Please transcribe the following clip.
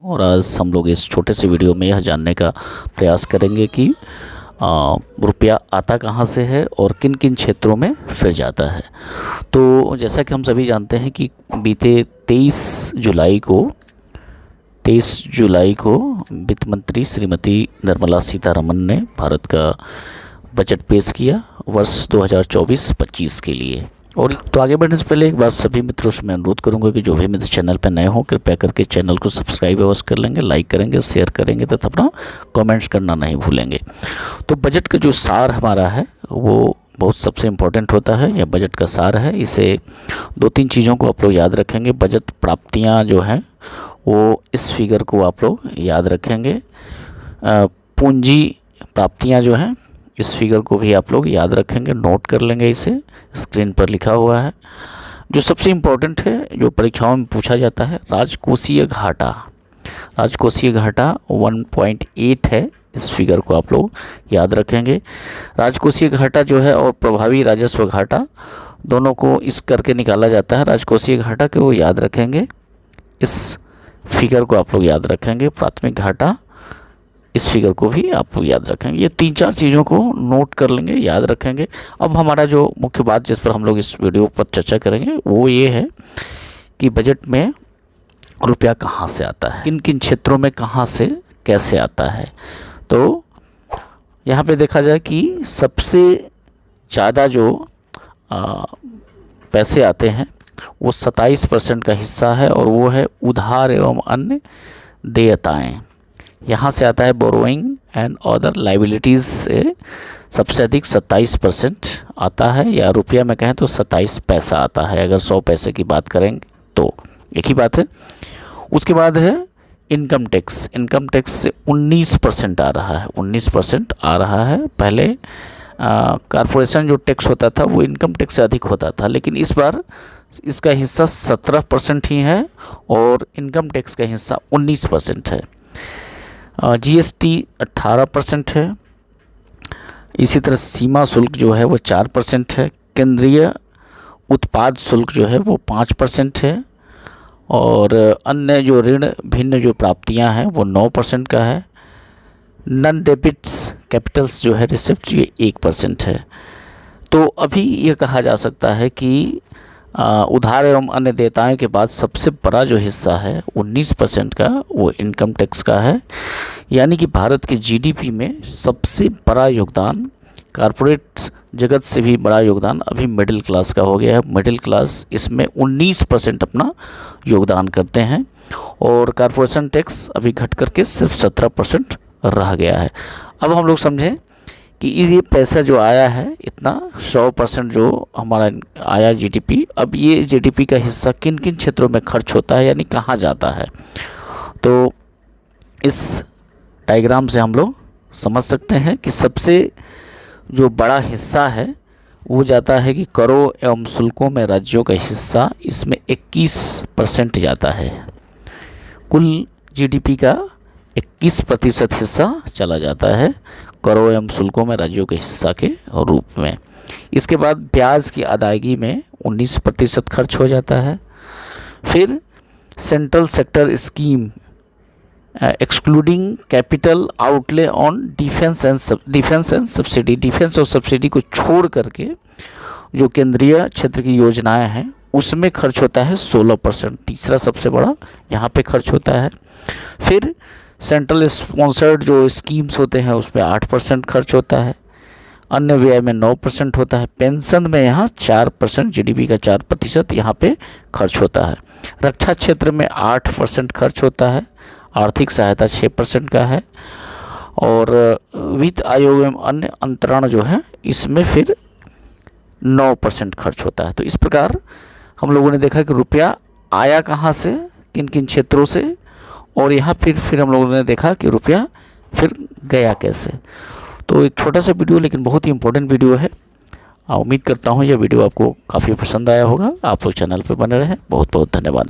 और आज हम लोग इस छोटे से वीडियो में यह जानने का प्रयास करेंगे कि रुपया आता कहाँ से है और किन किन क्षेत्रों में फिर जाता है। तो जैसा कि हम सभी जानते हैं कि बीते 23 जुलाई को वित्त मंत्री श्रीमती निर्मला सीतारमण ने भारत का बजट पेश किया वर्ष 2024-25 के लिए। और तो आगे बढ़ने से पहले एक बार सभी मित्रों से मैं अनुरोध करूंगा कि जो भी मित्र चैनल पर नए हों कृपया करके चैनल को सब्सक्राइब अवश्य कर लेंगे, लाइक करेंगे, शेयर करेंगे तथा अपना कमेंट्स करना नहीं भूलेंगे। तो बजट का जो सार हमारा है वो बहुत सबसे इम्पोर्टेंट होता है। यह बजट का सार है। इसे 2-3 चीज़ों को आप लोग याद रखेंगे। बजट प्राप्तियाँ जो हैं वो इस फिगर को आप लोग याद रखेंगे। पूंजी प्राप्तियाँ जो हैं इस फिगर को भी आप लोग याद रखेंगे, नोट कर लेंगे। इसे स्क्रीन पर लिखा हुआ है। जो सबसे इम्पोर्टेंट है, जो परीक्षाओं में पूछा जाता है, राजकोषीय घाटा। राजकोषीय घाटा 1.8 है। इस फिगर को आप लोग याद रखेंगे। राजकोषीय घाटा जो है और प्रभावी राजस्व घाटा दोनों को इस करके निकाला जाता है। राजकोषीय घाटा को याद रखेंगे, इस फिगर को आप लोग याद रखेंगे। प्राथमिक घाटा, इस फिगर को भी आप लोग याद रखेंगे। ये 3-4 चीज़ों को नोट कर लेंगे, याद रखेंगे। अब हमारा जो मुख्य बात जिस पर हम लोग इस वीडियो पर चर्चा करेंगे वो ये है कि बजट में रुपया कहाँ से आता है, किन किन क्षेत्रों में कहाँ से कैसे आता है। तो यहाँ पे देखा जाए कि सबसे ज़्यादा जो पैसे आते हैं वो 27% का हिस्सा है और वो है उधार एवं अन्य देयताएँ। यहाँ से आता है बोरोइंग एंड अदर लाइबिलिटीज़ से सबसे अधिक 27% आता है, या रुपया में कहें तो 27 पैसा आता है अगर 100 पैसे की बात करेंगे तो। एक ही बात है। उसके बाद है इनकम टैक्स। इनकम टैक्स से 19% आ रहा है। 19% आ रहा है। पहले कॉरपोरेशन जो टैक्स होता था वो इनकम टैक्स से अधिक होता था, लेकिन इस बार इसका हिस्सा 17% ही है और इनकम टैक्स का हिस्सा 19% है। जीएसटी 18% है। इसी तरह सीमा शुल्क जो है वो 4% है। केंद्रीय उत्पाद शुल्क जो है वो 5% है और अन्य जो ऋण भिन्न जो प्राप्तियां हैं वो 9% का है। नॉन डेबिट्स कैपिटल्स जो है रिसिप्ट ये 1% है। तो अभी ये कहा जा सकता है कि उधार एवं अन्य देयताएं के बाद सबसे बड़ा जो हिस्सा है 19% का वो इनकम टैक्स का है। यानी कि भारत के जीडीपी में सबसे बड़ा योगदान, कॉरपोरेट जगत से भी बड़ा योगदान अभी मिडिल क्लास का हो गया है। मिडिल क्लास इसमें 19% अपना योगदान करते हैं और कॉरपोरेशन टैक्स अभी घट करके सिर्फ 17% रह गया है। अब हम लोग समझें कि ये पैसा जो आया है इतना 100% जो हमारा आया जीडीपी, अब ये जीडीपी का हिस्सा किन किन क्षेत्रों में खर्च होता है यानी कहाँ जाता है। तो इस डायग्राम से हम लोग समझ सकते हैं कि सबसे जो बड़ा हिस्सा है वो जाता है कि करों एवं शुल्कों में राज्यों का हिस्सा, इसमें 21% जाता है। कुल जीडीपी का 21% हिस्सा चला जाता है करों एवं शुल्कों में राज्यों के हिस्सा के रूप में। इसके बाद ब्याज की अदायगी में 19% खर्च हो जाता है। फिर central sector scheme excluding capital outlay on defence and subsidy. Defence और सब्सिडी को छोड़ करके जो केंद्रीय क्षेत्र की योजनाएं हैं उसमें खर्च होता है 16%। तीसरा सबसे बड़ा यहाँ पे खर्च होता है। फिर सेंट्रल स्पॉन्सर्ड जो स्कीम्स होते हैं उस पर 8% खर्च होता है। अन्य व्यय में 9% होता है। पेंशन में यहाँ 4%, जीडीपी का 4% यहाँ पे खर्च होता है। रक्षा क्षेत्र में 8% खर्च होता है। आर्थिक सहायता 6% का है और वित्त आयोग एवं अन्य अंतरण जो है इसमें फिर 9% खर्च होता है। तो इस प्रकार हम लोगों ने देखा कि रुपया आया कहाँ से, किन किन क्षेत्रों से, और यहाँ फिर हम लोगों ने देखा कि रुपया फिर गया कैसे। तो एक छोटा सा वीडियो लेकिन बहुत ही इम्पोर्टेंट वीडियो है। उम्मीद करता हूँ यह वीडियो आपको काफ़ी पसंद आया होगा। आप लोग चैनल पर बने रहें। बहुत बहुत धन्यवाद।